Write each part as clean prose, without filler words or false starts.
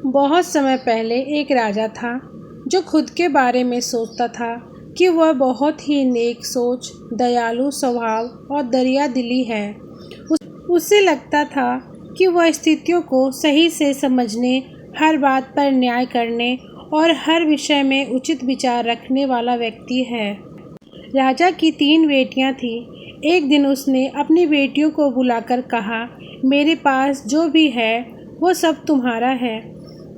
बहुत समय पहले एक राजा था जो खुद के बारे में सोचता था कि वह बहुत ही नेक सोच, दयालु स्वभाव और दरिया दिली है। उसे लगता था कि वह स्थितियों को सही से समझने, हर बात पर न्याय करने और हर विषय में उचित विचार रखने वाला व्यक्ति है। राजा की 3 बेटियां थीं। एक दिन उसने अपनी बेटियों को बुलाकर कहा, मेरे पास जो भी है वो सब तुम्हारा है।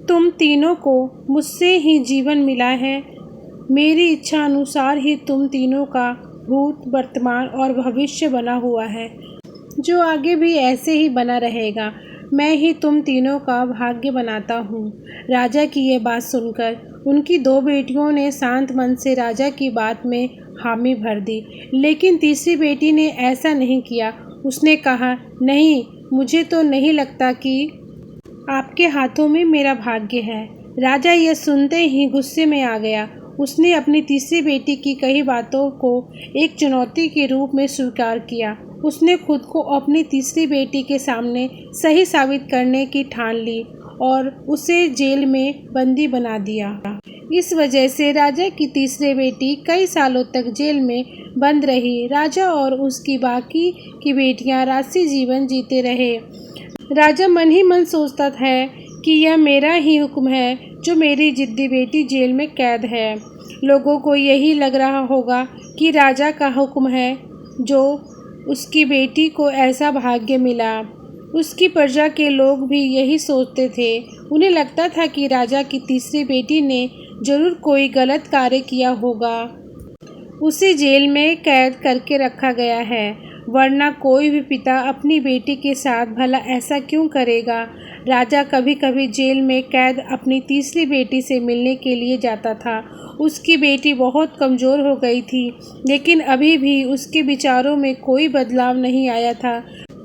तुम तीनों को मुझसे ही जीवन मिला है। मेरी इच्छा अनुसार ही तुम तीनों का भूत, वर्तमान और भविष्य बना हुआ है, जो आगे भी ऐसे ही बना रहेगा। मैं ही तुम तीनों का भाग्य बनाता हूँ। राजा की ये बात सुनकर उनकी 2 बेटियों ने शांत मन से राजा की बात में हामी भर दी, लेकिन तीसरी बेटी ने ऐसा नहीं किया। उसने कहा, नहीं, मुझे तो नहीं लगता कि आपके हाथों में मेरा भाग्य है। राजा यह सुनते ही गुस्से में आ गया। उसने अपनी तीसरी बेटी की कही बातों को एक चुनौती के रूप में स्वीकार किया। उसने खुद को अपनी तीसरी बेटी के सामने सही साबित करने की ठान ली और उसे जेल में बंदी बना दिया। इस वजह से राजा की तीसरी बेटी कई सालों तक जेल में बंद रही। राजा और उसकी बाकी की बेटियां राजसी जीवन जीते रहे। राजा मन ही मन सोचता है कि यह मेरा ही हुक्म है जो मेरी जिद्दी बेटी जेल में कैद है। लोगों को यही लग रहा होगा कि राजा का हुक्म है जो उसकी बेटी को ऐसा भाग्य मिला। उसकी प्रजा के लोग भी यही सोचते थे। उन्हें लगता था कि राजा की तीसरी बेटी ने जरूर कोई गलत कार्य किया होगा। उसे जेल में कैद करके रखा गया है, वरना कोई भी पिता अपनी बेटी के साथ भला ऐसा क्यों करेगा। राजा कभी कभी जेल में कैद अपनी तीसरी बेटी से मिलने के लिए जाता था। उसकी बेटी बहुत कमज़ोर हो गई थी, लेकिन अभी भी उसके विचारों में कोई बदलाव नहीं आया था।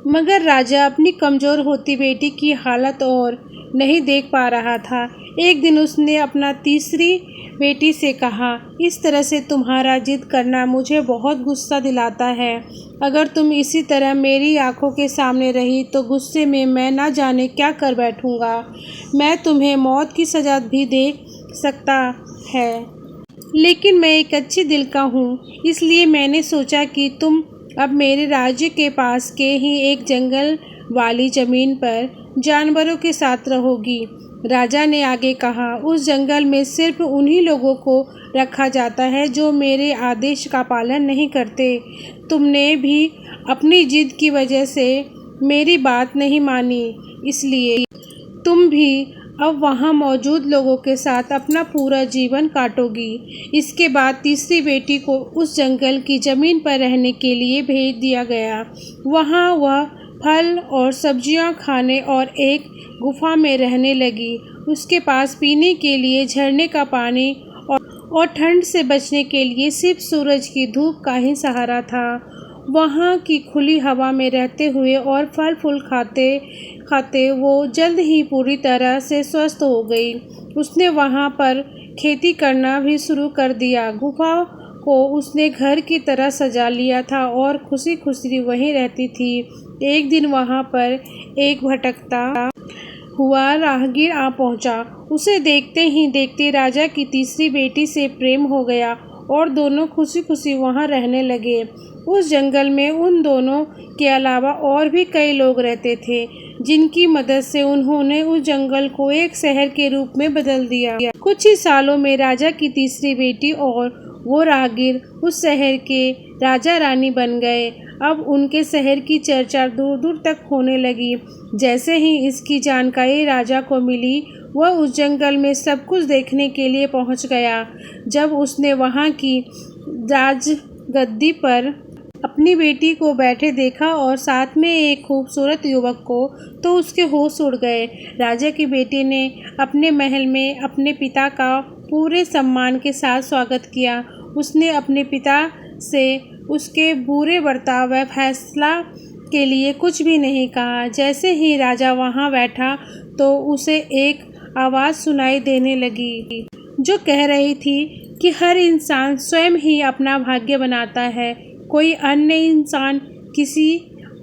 मगर राजा अपनी कमज़ोर होती बेटी की हालत और नहीं देख पा रहा था। एक दिन उसने अपना तीसरी बेटी से कहा, इस तरह से तुम्हारा जिद करना मुझे बहुत गुस्सा दिलाता है। अगर तुम इसी तरह मेरी आंखों के सामने रही तो गुस्से में मैं ना जाने क्या कर बैठूंगा। मैं तुम्हें मौत की सज़ा भी दे सकता है, लेकिन मैं एक अच्छी दिल का हूँ, इसलिए मैंने सोचा कि तुम अब मेरे राज्य के पास के ही एक जंगल वाली ज़मीन पर जानवरों के साथ रहोगी। राजा ने आगे कहा, उस जंगल में सिर्फ उन्हीं लोगों को रखा जाता है जो मेरे आदेश का पालन नहीं करते। तुमने भी अपनी जिद की वजह से मेरी बात नहीं मानी, इसलिए तुम भी अब वहाँ मौजूद लोगों के साथ अपना पूरा जीवन काटोगी। इसके बाद तीसरी बेटी को उस जंगल की ज़मीन पर रहने के लिए भेज दिया गया। वहाँ वह फल और सब्जियाँ खाने और एक गुफा में रहने लगी। उसके पास पीने के लिए झरने का पानी और ठंड से बचने के लिए सिर्फ सूरज की धूप का ही सहारा था। वहाँ की खुली हवा में रहते हुए और फल फूल खाते खाते वो जल्द ही पूरी तरह से स्वस्थ हो गई। उसने वहाँ पर खेती करना भी शुरू कर दिया। गुफा को उसने घर की तरह सजा लिया था और खुशी खुशी वहीं रहती थी। एक दिन वहाँ पर एक भटकता हुआ राहगीर आ पहुँचा। उसे देखते ही देखते राजा की तीसरी बेटी से प्रेम हो गया और दोनों खुशी खुशी वहाँ रहने लगे। उस जंगल में उन दोनों के अलावा और भी कई लोग रहते थे, जिनकी मदद से उन्होंने उस जंगल को एक शहर के रूप में बदल दिया। कुछ ही सालों में राजा की तीसरी बेटी और वो राहगीर उस शहर के राजा रानी बन गए। अब उनके शहर की चर्चा दूर दूर तक होने लगी। जैसे ही इसकी जानकारी राजा को मिली, वह उस जंगल में सब कुछ देखने के लिए पहुंच गया। जब उसने वहां की राजगद्दी पर अपनी बेटी को बैठे देखा और साथ में एक खूबसूरत युवक को, तो उसके होश उड़ गए। राजा की बेटी ने अपने महल में अपने पिता का पूरे सम्मान के साथ स्वागत किया। उसने अपने पिता से उसके बुरे बर्ताव व फैसला के लिए कुछ भी नहीं कहा। जैसे ही राजा वहां बैठा तो उसे एक आवाज़ सुनाई देने लगी, जो कह रही थी कि हर इंसान स्वयं ही अपना भाग्य बनाता है, कोई अन्य इंसान किसी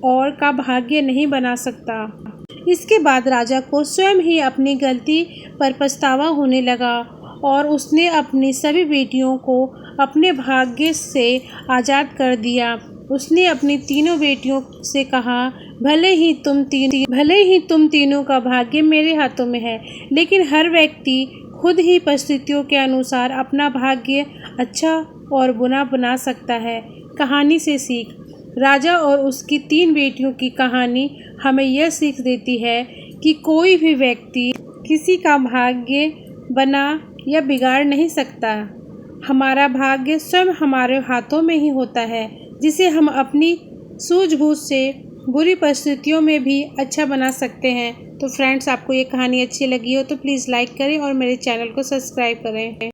और का भाग्य नहीं बना सकता। इसके बाद राजा को स्वयं ही अपनी गलती पर पछतावा होने लगा और उसने अपनी सभी बेटियों को अपने भाग्य से आज़ाद कर दिया। उसने अपनी तीनों बेटियों से कहा, भले ही तुम तीनों का भाग्य मेरे हाथों में है, लेकिन हर व्यक्ति खुद ही परिस्थितियों के अनुसार अपना भाग्य अच्छा और बुरा बना सकता है। कहानी से सीख। राजा और उसकी 3 बेटियों की कहानी हमें यह सीख देती है कि कोई भी व्यक्ति किसी का भाग्य बना या बिगाड़ नहीं सकता। हमारा भाग्य स्वयं हमारे हाथों में ही होता है, जिसे हम अपनी सूझबूझ से बुरी परिस्थितियों में भी अच्छा बना सकते हैं। तो फ्रेंड्स, आपको ये कहानी अच्छी लगी हो तो प्लीज़ लाइक करें और मेरे चैनल को सब्सक्राइब करें।